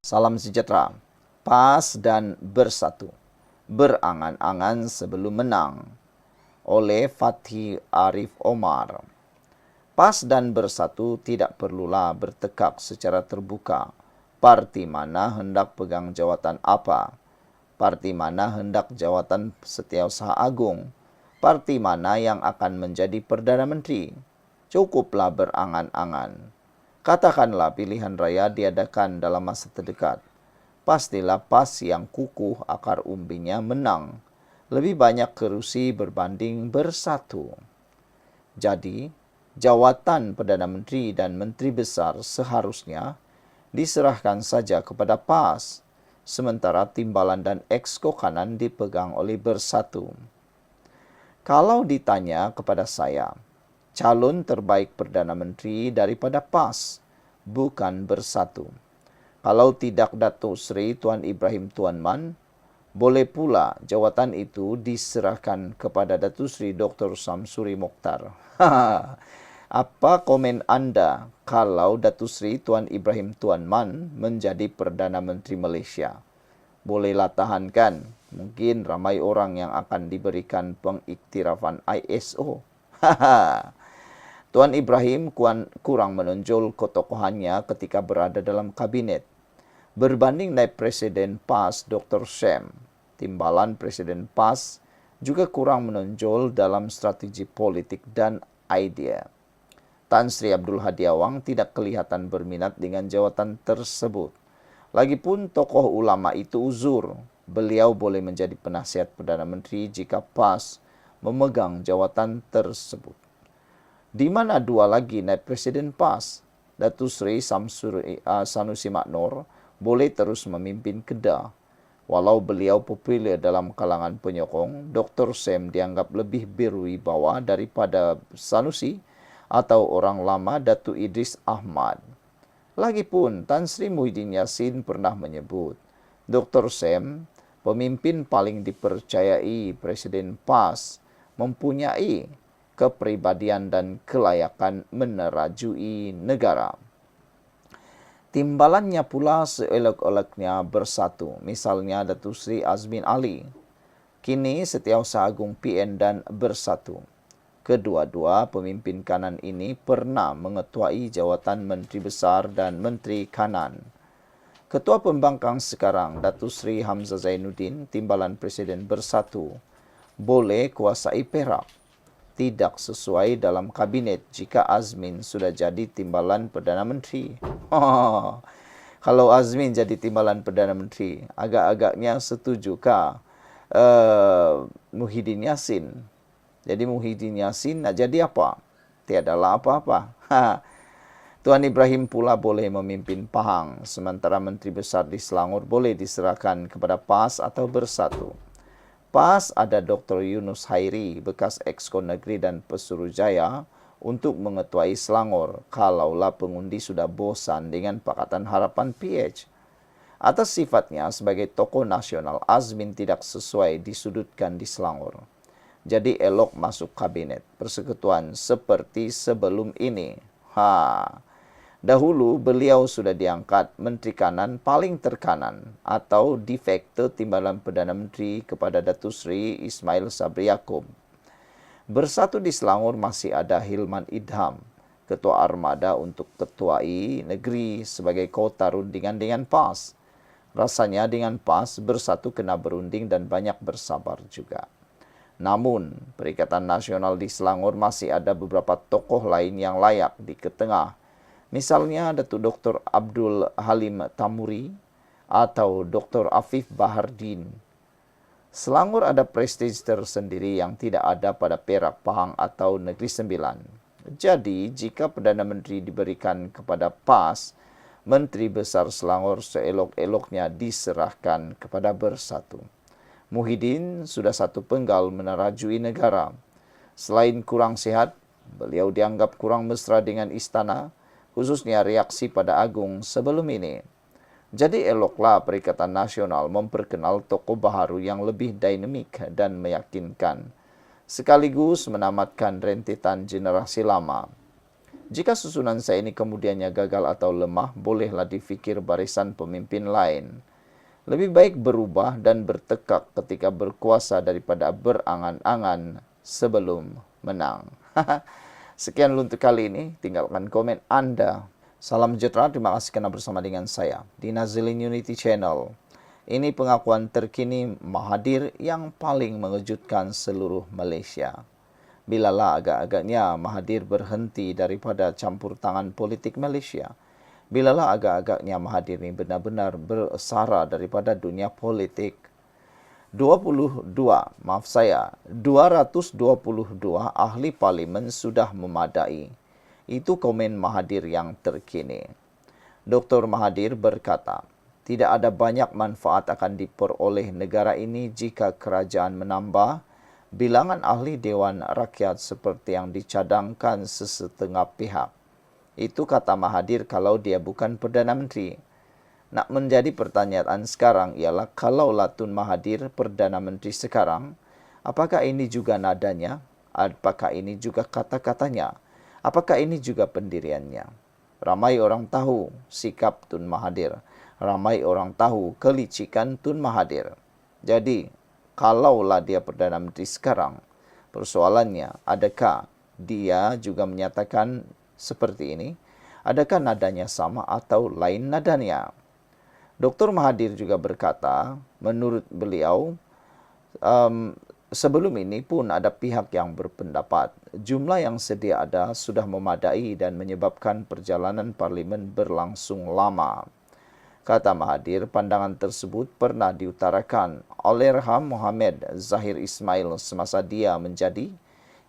Salam sejahtera, pas dan bersatu, berangan-angan sebelum menang, oleh Fathi Arif Omar. Pas dan bersatu tidak perlulah bertekak secara terbuka. Parti mana hendak pegang jawatan apa? Parti mana hendak jawatan Setiausaha Agung? Parti mana yang akan menjadi Perdana Menteri? Cukuplah berangan-angan. Katakanlah pilihan raya diadakan dalam masa terdekat. Pastilah PAS yang kukuh akar umbinya menang. Lebih banyak kerusi berbanding bersatu. Jadi, jawatan Perdana Menteri dan Menteri Besar seharusnya diserahkan saja kepada PAS, sementara timbalan dan exco kanan dipegang oleh bersatu. Kalau ditanya kepada saya, calon terbaik Perdana Menteri daripada PAS, bukan bersatu. Kalau tidak Datuk Seri Tuan Ibrahim Tuan Man, boleh pula jawatan itu diserahkan kepada Datuk Seri Dr. Samsuri Mokhtar. Apa komen anda kalau Datuk Seri Tuan Ibrahim Tuan Man menjadi Perdana Menteri Malaysia? Bolehlah tahankan, mungkin ramai orang yang akan diberikan pengiktirafan ISO. Tuan Ibrahim kurang menonjol ketokohannya ketika berada dalam kabinet. Berbanding naib Presiden PAS Dr. Syam, timbalan Presiden PAS juga kurang menonjol dalam strategi politik dan idea. Tan Sri Abdul Hadi Awang tidak kelihatan berminat dengan jawatan tersebut. Lagipun tokoh ulama itu uzur, beliau boleh menjadi penasihat Perdana Menteri jika PAS memegang jawatan tersebut. Di mana dua lagi naib Presiden PAS, Datuk Seri Sanusi Maknor, boleh terus memimpin Kedah. Walau beliau popular dalam kalangan penyokong, Dr. Sam dianggap lebih berwibawa daripada Sanusi atau orang lama Datuk Idris Ahmad. Lagipun, Tan Sri Muhyiddin Yassin pernah menyebut, Dr. Sam, pemimpin paling dipercayai Presiden PAS, mempunyai kepribadian dan kelayakan menerajui negara. Timbalannya pula seelok-eloknya bersatu. Misalnya Datuk Seri Azmin Ali. Kini Setiausaha Agung PN dan bersatu. Kedua-dua pemimpin kanan ini pernah mengetuai jawatan Menteri Besar dan Menteri Kanan. Ketua Pembangkang sekarang, Datuk Seri Hamzah Zainuddin, timbalan Presiden bersatu, boleh kuasai Perak. Tidak sesuai dalam kabinet jika Azmin sudah jadi timbalan Perdana Menteri. Kalau Azmin jadi timbalan Perdana Menteri, agak-agaknya setujukah Muhyiddin Yassin? Jadi Muhyiddin Yassin nak jadi apa? Tiadalah apa-apa. Tuan Ibrahim pula boleh memimpin Pahang, sementara Menteri Besar di Selangor boleh diserahkan kepada PAS atau bersatu. PAS ada Dr. Yunus Hairi, bekas Exco Negeri dan Pesuruhjaya, untuk mengetuai Selangor kalaulah pengundi sudah bosan dengan Pakatan Harapan PH. Atas sifatnya sebagai tokoh nasional, Azmin tidak sesuai disudutkan di Selangor. Jadi elok masuk kabinet persekutuan seperti sebelum ini. Dahulu beliau sudah diangkat Menteri Kanan paling terkanan atau de facto timbalan Perdana Menteri kepada Datuk Seri Ismail Sabri Yaakob. Bersatu di Selangor masih ada Hilman Idham, Ketua Armada untuk ketuai negeri sebagai kota rundingan dengan PAS. Rasanya dengan PAS bersatu kena berunding dan banyak bersabar juga. Namun, Perikatan Nasional di Selangor masih ada beberapa tokoh lain yang layak di ketengah. Misalnya Datuk Dr. Abdul Halim Tamuri atau Dr. Afif Bahardin. Selangor ada prestij tersendiri yang tidak ada pada Perak, Pahang atau Negeri Sembilan. Jadi, jika Perdana Menteri diberikan kepada PAS, Menteri Besar Selangor seelok-eloknya diserahkan kepada bersatu. Muhyiddin sudah satu penggal menerajui negara. Selain kurang sihat, beliau dianggap kurang mesra dengan istana, khususnya reaksi pada Agung sebelum ini. Jadi eloklah Perikatan Nasional memperkenal tokoh baharu yang lebih dinamik dan meyakinkan, sekaligus menamatkan rentetan generasi lama. Jika susunan saya ini kemudiannya gagal atau lemah, bolehlah difikir barisan pemimpin lain. Lebih baik berubah dan bertekak ketika berkuasa daripada berangan-angan sebelum menang. Sekian untuk kali ini, tinggalkan komen Anda. Salam sejahtera, terima kasih karena bersama dengan saya di Nazilin Unity Channel. Ini pengakuan terkini Mahathir yang paling mengejutkan seluruh Malaysia. Bilalah agak-agaknya Mahathir berhenti daripada campur tangan politik Malaysia. Bilalah agak-agaknya Mahathir ini benar-benar bersara daripada dunia politik. 222 ahli parlimen sudah memadai. Itu komen Mahathir yang terkini. Dr. Mahathir berkata, tidak ada banyak manfaat akan diperoleh negara ini jika kerajaan menambah bilangan ahli Dewan Rakyat seperti yang dicadangkan sesetengah pihak. Itu kata Mahathir kalau dia bukan Perdana Menteri. Nak menjadi pertanyaan sekarang ialah kalaulah Tun Mahathir Perdana Menteri sekarang, apakah ini juga nadanya? Apakah ini juga kata-katanya? Apakah ini juga pendiriannya? Ramai orang tahu sikap Tun Mahathir. Ramai orang tahu kelicikan Tun Mahathir. Jadi, kalaulah dia Perdana Menteri sekarang, persoalannya adakah dia juga menyatakan seperti ini? Adakah nadanya sama atau lain nadanya? Dr. Mahathir juga berkata, menurut beliau, sebelum ini pun ada pihak yang berpendapat jumlah yang sedia ada sudah memadai dan menyebabkan perjalanan parlimen berlangsung lama. Kata Mahathir, pandangan tersebut pernah diutarakan oleh Raham Mohamed Zahir Ismail semasa dia menjadi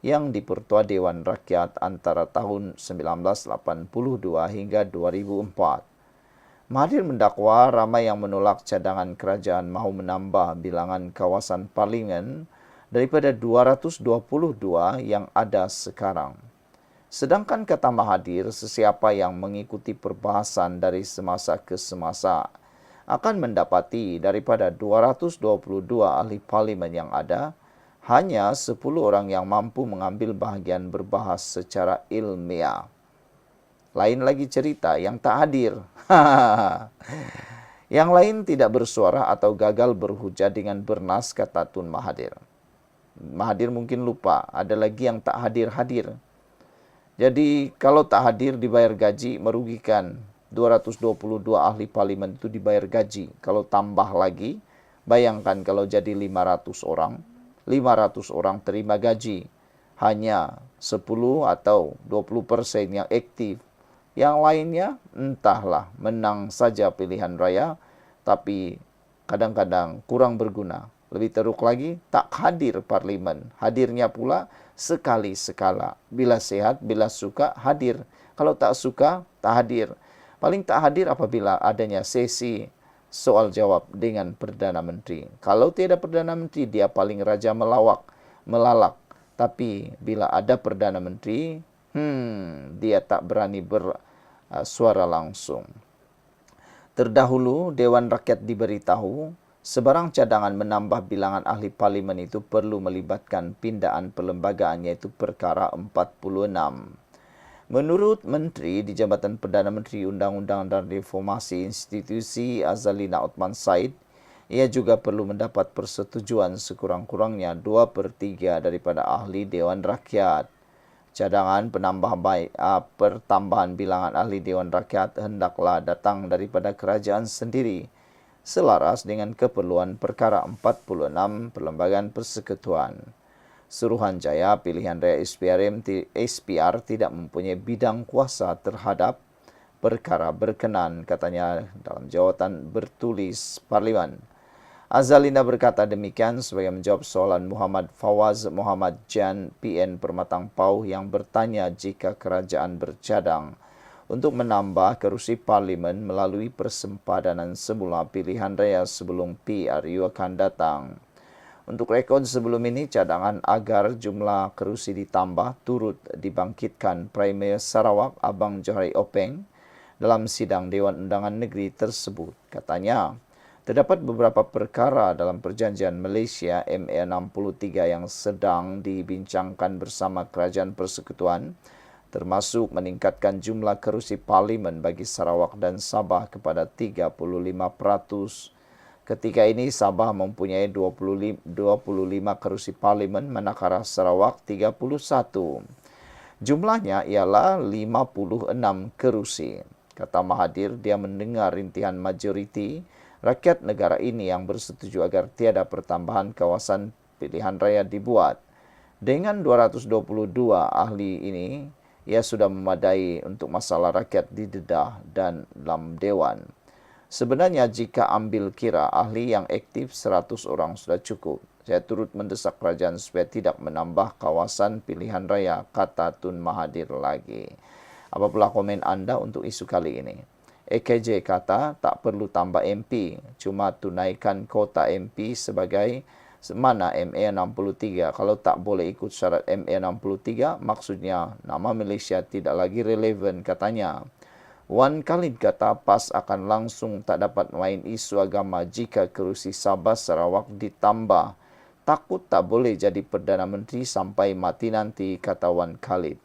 yang dipertua Dewan Rakyat antara tahun 1982 hingga 2004. Mahathir mendakwa ramai yang menolak cadangan kerajaan mahu menambah bilangan kawasan parlimen daripada 222 yang ada sekarang. Sedangkan kata Mahathir, sesiapa yang mengikuti perbahasan dari semasa ke semasa akan mendapati daripada 222 ahli parlimen yang ada, hanya 10 orang yang mampu mengambil bahagian berbahas secara ilmiah. Lain lagi cerita yang tak hadir. Yang lain tidak bersuara atau gagal berhujah dengan bernas, kata Tun Mahathir. Mahathir mungkin lupa, ada lagi yang tak hadir-hadir. Jadi kalau tak hadir dibayar gaji merugikan. 222 ahli parlimen itu dibayar gaji. Kalau tambah lagi, bayangkan kalau jadi 500 orang. 500 orang terima gaji. Hanya 10 atau 20% yang aktif. Yang lainnya entahlah, menang saja pilihan raya, tapi kadang-kadang kurang berguna. Lebih teruk lagi, tak hadir parlimen. Hadirnya pula sekali-sekala. Bila sehat, bila suka, hadir. Kalau tak suka, tak hadir. Paling tak hadir apabila adanya sesi soal jawab dengan Perdana Menteri. Kalau tiada Perdana Menteri, dia paling raja melalak. Tapi bila ada Perdana Menteri, dia tak berani bersuara langsung. Terdahulu, Dewan Rakyat diberitahu, sebarang cadangan menambah bilangan ahli parlimen itu perlu melibatkan pindaan perlembagaan, yaitu perkara 46. Menurut Menteri di Jabatan Perdana Menteri Undang-Undang dan Reformasi Institusi Azalina Othman Said, ia juga perlu mendapat persetujuan sekurang-kurangnya 2/3 daripada ahli Dewan Rakyat. Cadangan pertambahan bilangan ahli Dewan Rakyat hendaklah datang daripada kerajaan sendiri, selaras dengan keperluan perkara 46 Perlembagaan Persekutuan. Suruhanjaya pilihan raya SPR tidak mempunyai bidang kuasa terhadap perkara berkenan, katanya dalam jawatan bertulis Parlimen. Azalina berkata demikian sebagai menjawab soalan Muhammad Fawaz Muhammad Jan PN Permatang Pauh yang bertanya jika kerajaan bercadang untuk menambah kerusi parlimen melalui persempadanan semula pilihan raya sebelum PRU akan datang. Untuk rekod sebelum ini, cadangan agar jumlah kerusi ditambah turut dibangkitkan Premier Sarawak Abang Johari Openg dalam sidang Dewan Undangan Negeri tersebut. Katanya, terdapat beberapa perkara dalam perjanjian Malaysia MA 63 yang sedang dibincangkan bersama Kerajaan Persekutuan termasuk meningkatkan jumlah kerusi parlimen bagi Sarawak dan Sabah kepada 35%. Ketika ini Sabah mempunyai 25 kerusi parlimen, manakala Sarawak 31. Jumlahnya ialah 56 kerusi. Kata Mahathir, dia mendengar rintihan majoriti rakyat negara ini yang bersetuju agar tiada pertambahan kawasan pilihan raya dibuat. Dengan 222 ahli ini, ia sudah memadai untuk masalah rakyat didedah dan dalam Dewan. Sebenarnya jika ambil kira ahli yang aktif 100 orang sudah cukup. Saya turut mendesak kerajaan supaya tidak menambah kawasan pilihan raya, kata Tun Mahathir lagi. Apalah komen anda untuk isu kali ini? AKJ kata tak perlu tambah MP, cuma tunaikan kota MP sebagai mana MA 63. Kalau tak boleh ikut syarat MA 63, maksudnya nama Malaysia tidak lagi relevan, katanya. Wan Khalid kata PAS akan langsung tak dapat main isu agama jika kerusi Sabah Sarawak ditambah. Takut tak boleh jadi Perdana Menteri sampai mati nanti, kata Wan Khalid.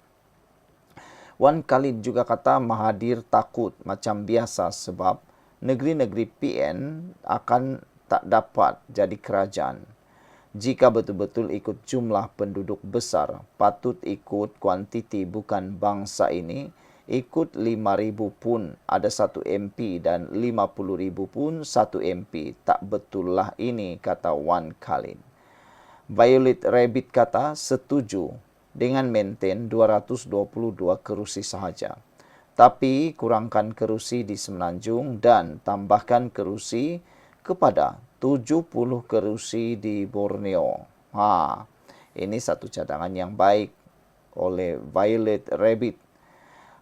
Wan Khalid juga kata Mahathir takut macam biasa sebab negeri-negeri PN akan tak dapat jadi kerajaan. Jika betul-betul ikut jumlah penduduk besar, patut ikut kuantiti bukan bangsa ini. Ikut 5,000 pun ada satu MP dan 50,000 pun satu MP. Tak betul lah ini, kata Wan Khalid. Violet Rabbit kata setuju dengan maintain 222 kerusi sahaja. Tapi kurangkan kerusi di Semenanjung dan tambahkan kerusi kepada 70 kerusi di Borneo. Ini satu cadangan yang baik oleh Violet Rabbit.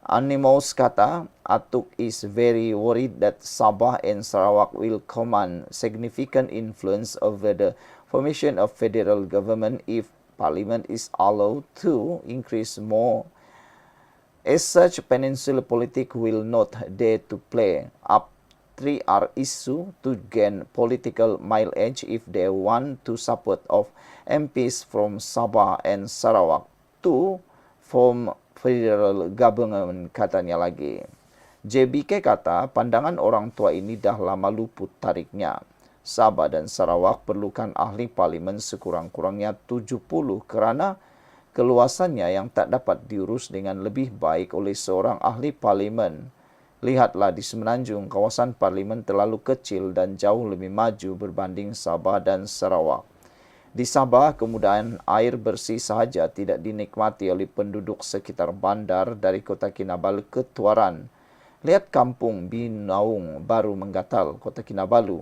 Animals kata, Atuk is very worried that Sabah and Sarawak will command significant influence over the formation of federal government if parliament is allowed to increase more. As such, peninsular politics will not dare to play up 3R issue to gain political mileage if they want to support of MPs from Sabah and Sarawak to form federal government, katanya lagi. JBK kata pandangan orang tua ini dah lama luput tariknya. Sabah dan Sarawak perlukan ahli parlimen sekurang-kurangnya 70 kerana keluasannya yang tak dapat diurus dengan lebih baik oleh seorang ahli parlimen. Lihatlah di Semenanjung, kawasan parlimen terlalu kecil dan jauh lebih maju berbanding Sabah dan Sarawak. Di Sabah, kemudahan air bersih sahaja tidak dinikmati oleh penduduk sekitar bandar dari Kota Kinabalu ke Tuaran. Lihat kampung Binaung baru menggatal, Kota Kinabalu.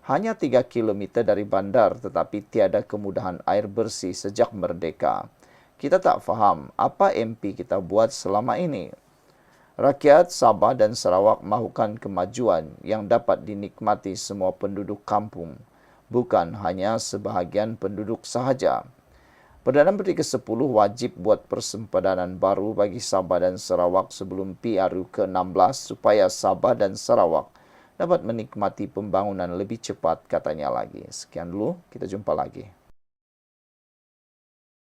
Hanya 3 km dari bandar tetapi tiada kemudahan air bersih sejak merdeka. Kita tak faham apa MP kita buat selama ini. Rakyat Sabah dan Sarawak mahukan kemajuan yang dapat dinikmati semua penduduk kampung, bukan hanya sebahagian penduduk sahaja. Perdana Menteri ke-10 wajib buat persempadanan baru bagi Sabah dan Sarawak sebelum PRU ke-16 supaya Sabah dan Sarawak dapat menikmati pembangunan lebih cepat, katanya lagi. Sekian dulu, kita jumpa lagi.